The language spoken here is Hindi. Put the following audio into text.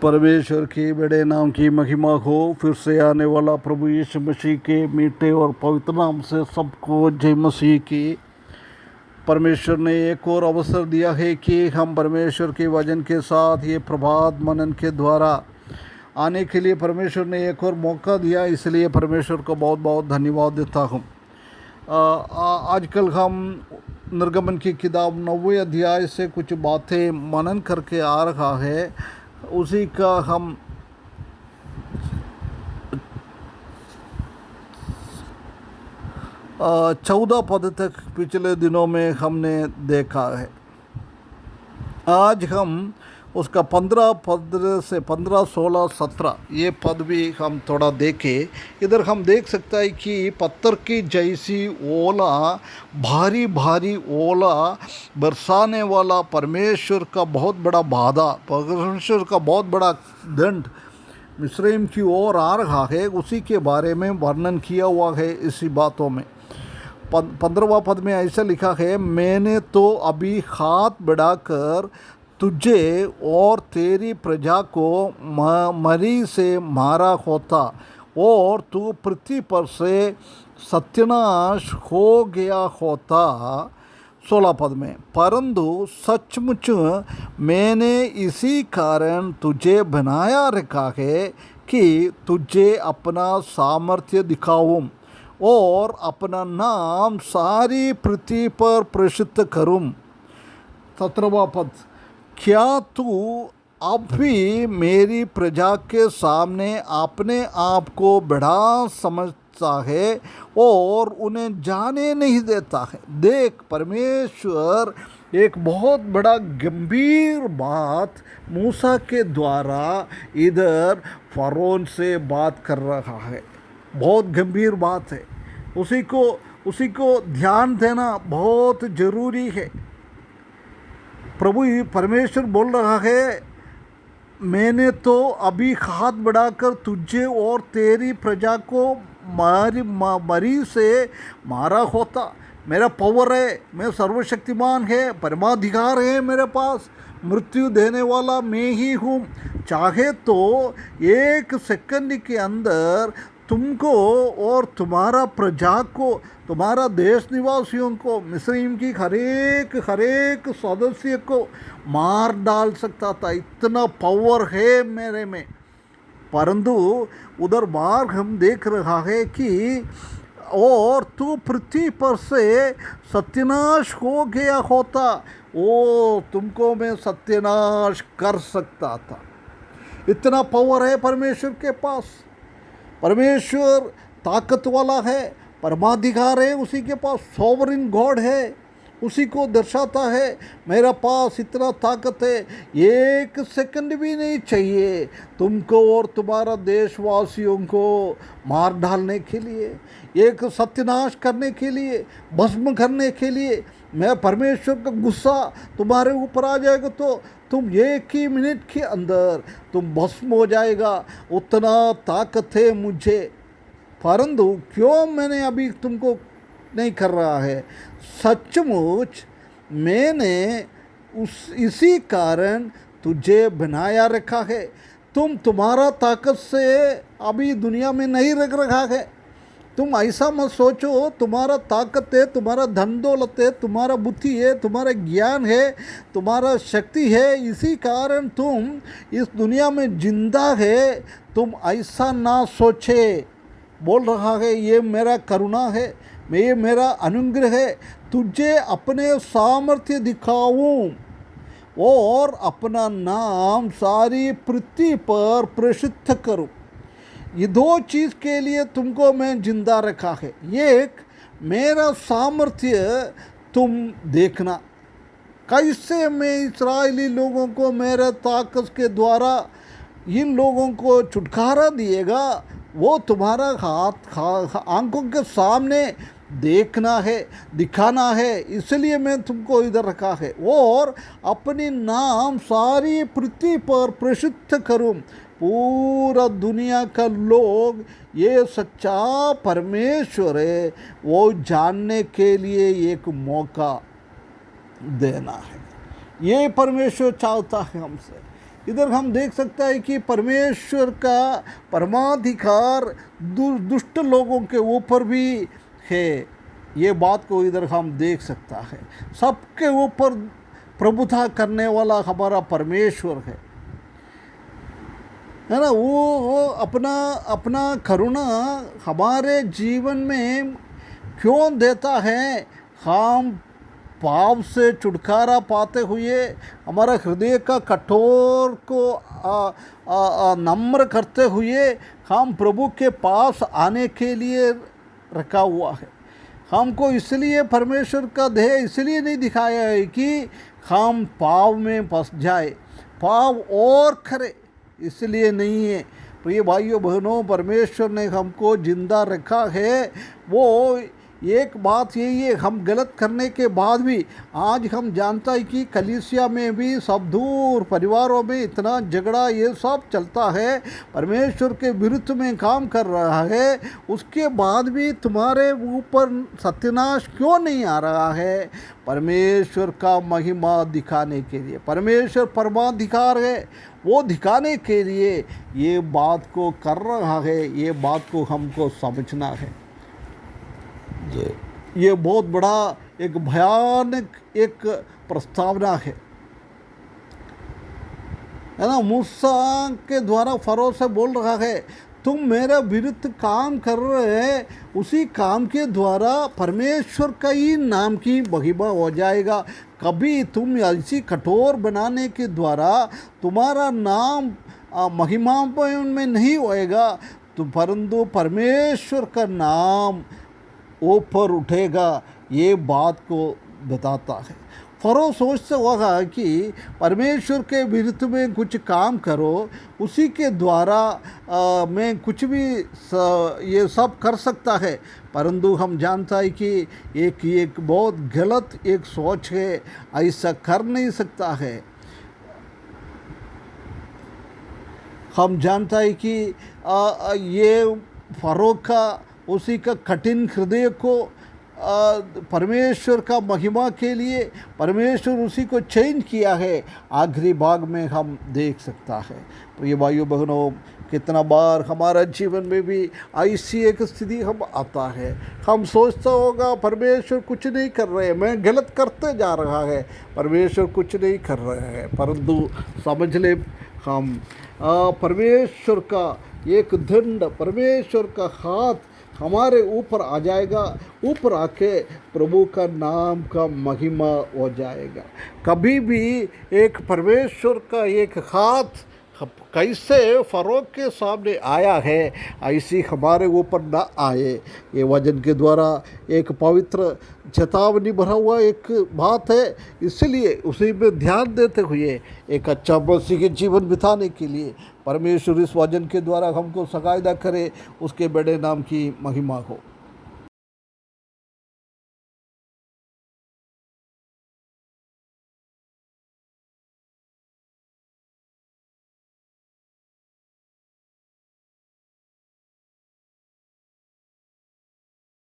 परमेश्वर के बड़े नाम की महिमा हो। फिर से आने वाला प्रभु यीशु मसीह के मीठे और पवित्र नाम से सबको जय मसीह की। परमेश्वर ने एक और अवसर दिया है कि हम परमेश्वर के वचन के साथ ये प्रभात मनन के द्वारा आने के लिए परमेश्वर ने एक और मौका दिया, इसलिए परमेश्वर को बहुत बहुत धन्यवाद देता हूँ। आजकल हम निर्गमन की किताब 9वें अध्याय से कुछ बातें मनन करके आ रहा है, उसी का हम 14 पद तक पिछले दिनों में हमने देखा है। आज हम उसका 15 पद से 15, 16, 17 ये पद भी हम थोड़ा देखें। इधर हम देख सकता है कि पत्थर की जैसी ओला, भारी भारी ओला बरसाने वाला परमेश्वर का बहुत बड़ा बाधा, परमेश्वर का बहुत बड़ा दंड मिस्रैम की ओर आ रहा है, उसी के बारे में वर्णन किया हुआ है इसी बातों में। 15वां पद में ऐसा लिखा है, मैंने तो अभी हाथ बढ़ाकर तुझे और तेरी प्रजा को मरी से मारा होता और तू पृथ्वी पर से सत्यानाश हो गया होता। 16 पद में, परंतु सचमुच मैंने इसी कारण तुझे बनाया रखा है कि तुझे अपना सामर्थ्य दिखाऊं और अपना नाम सारी पृथ्वी पर प्रसिद्ध करूं। 17वां पद, क्या तू अब भी मेरी प्रजा के सामने अपने आप को बड़ा समझता है और उन्हें जाने नहीं देता है। देख, परमेश्वर एक बहुत बड़ा गंभीर बात मूसा के द्वारा इधर फरोन से बात कर रहा है। बहुत गंभीर बात है, उसी को ध्यान देना बहुत ज़रूरी है। प्रभु परमेश्वर बोल रहा है, मैंने तो अभी हाथ बढ़ाकर तुझे और तेरी प्रजा को मरी से मारा होता। मेरा पावर है, मैं सर्वशक्तिमान है, परमाधिकार है मेरे पास, मृत्यु देने वाला मैं ही हूँ। चाहे तो एक सेकंड के अंदर तुमको और तुम्हारा प्रजा को, तुम्हारा देश निवासियों को, मिस्रईम की हर एक सदस्य को मार डाल सकता था। इतना पावर है मेरे में। परंतु उधर बार हम देख रहा है कि और तू पृथ्वी पर से सत्यानाश हो गया होता, वो तुमको मैं सत्यानाश कर सकता था। इतना पावर है परमेश्वर के पास। परमेश्वर ताकत वाला है, परमाधिकार है उसी के पास, सॉवरिन गॉड है, उसी को दर्शाता है। मेरा पास इतना ताकत है, एक सेकंड भी नहीं चाहिए तुमको और तुम्हारा देशवासियों को मार डालने के लिए, एक सत्यानाश करने के लिए, भस्म करने के लिए। मैं परमेश्वर का गुस्सा तुम्हारे ऊपर आ जाएगा तो तुम एक ही मिनट के अंदर तुम भस्म हो जाएगा। उतना ताकत है मुझे। परंतु क्यों मैंने अभी तुमको नहीं कर रहा है? सचमुच मैंने इसी कारण तुझे बनाया रखा है। तुम्हारा ताकत से अभी दुनिया में नहीं रख रखा है। तुम ऐसा मत सोचो तुम्हारा ताकत है, तुम्हारा धन दौलत है, तुम्हारा बुद्धि है, तुम्हारा ज्ञान है, तुम्हारा शक्ति है, इसी कारण तुम इस दुनिया में जिंदा है। तुम ऐसा ना सोचे। बोल रहा है, ये मेरा करुणा है, ये मेरा अनुग्रह है, तुझे अपने सामर्थ्य दिखाऊं और अपना नाम सारी पृथ्वी पर प्रसिद्ध करूं। ये दो चीज़ के लिए तुमको मैं जिंदा रखा है। एक, मेरा सामर्थ्य तुम देखना, कैसे मैं इस्राएली लोगों को मेरे ताकत के द्वारा इन लोगों को छुटकारा दिएगा, वो तुम्हारा आंखों के सामने देखना है, दिखाना है। इसलिए मैं तुमको इधर रखा है और अपनी नाम सारी पृथ्वी पर प्रसिद्ध करूं। पूरा दुनिया का लोग ये सच्चा परमेश्वर है वो जानने के लिए एक मौका देना है। ये परमेश्वर चाहता है हमसे। इधर हम देख सकते हैं कि परमेश्वर का परमाधिकार दुष्ट लोगों के ऊपर भी है। ये बात को इधर हम देख सकता है। सबके ऊपर प्रभुता करने वाला हमारा परमेश्वर है ना। वो अपना अपना करुणा हमारे जीवन में क्यों देता है? हम पाप से छुटकारा पाते हुए हमारा हृदय का कठोर को नम्र करते हुए हम प्रभु के पास आने के लिए रखा हुआ है। हमको इसलिए परमेश्वर का देह इसलिए नहीं दिखाया है कि हम पाप में फंस जाए, पाप और करे, इसलिए नहीं है। प्रिय भाइयों बहनों, परमेश्वर ने हमको जिंदा रखा है। वो एक बात यही है, हम गलत करने के बाद भी आज हम जानता है कि कलीसिया में भी सब दूर परिवारों में इतना झगड़ा ये सब चलता है, परमेश्वर के विरुद्ध में काम कर रहा है। उसके बाद भी तुम्हारे ऊपर सत्यानाश क्यों नहीं आ रहा है? परमेश्वर का महिमा दिखाने के लिए, परमेश्वर परमाधिकार है, वो दिखाने के लिए ये बात को कर रहा है। ये बात को हमको समझना है। ये बहुत बड़ा एक भयानक एक प्रस्तावना है ना। मूसा के द्वारा फरो से बोल रहा है, तुम मेरे विरुद्ध काम कर रहे हैं, उसी काम के द्वारा परमेश्वर का ही नाम की महिमा हो जाएगा। कभी तुम ऐसी कठोर बनाने के द्वारा तुम्हारा नाम महिमा में नहीं होएगा, तो परंतु परमेश्वर का नाम ऊपर उठेगा। ये बात को बताता है। फरो सोचता होगा कि परमेश्वर के विरुद्ध में कुछ काम करो, उसी के द्वारा मैं कुछ भी ये सब कर सकता है। परंतु हम जानता है कि एक बहुत गलत एक सोच है, ऐसा कर नहीं सकता है। हम जानता है कि ये फरो का उसी का कठिन हृदय को परमेश्वर का महिमा के लिए परमेश्वर उसी को चेंज किया है। आखिरी भाग में हम देख सकता है। तो ये भाइयों बहनों, कितना बार हमारा जीवन में भी ऐसी एक स्थिति हम आता है, हम सोचता होगा परमेश्वर कुछ नहीं कर रहे, मैं गलत करते जा रहा है, परमेश्वर कुछ नहीं कर रहे हैं। परंतु समझ ले, हम परमेश्वर का एक दंड, परमेश्वर का हाथ हमारे ऊपर आ जाएगा, ऊपर आके प्रभु का नाम का महिमा हो जाएगा। कभी भी एक परमेश्वर का एक हाथ कैसे फरो के सामने आया है, ऐसी हमारे ऊपर ना आए। ये वचन के द्वारा एक पवित्र चेतावनी भरा हुआ एक बात है। इसलिए उसी में ध्यान देते हुए एक अच्छा मसीह के जीवन बिताने के लिए परमेश्वर इस वचन के द्वारा हमको सहायता करे। उसके बड़े नाम की महिमा हो।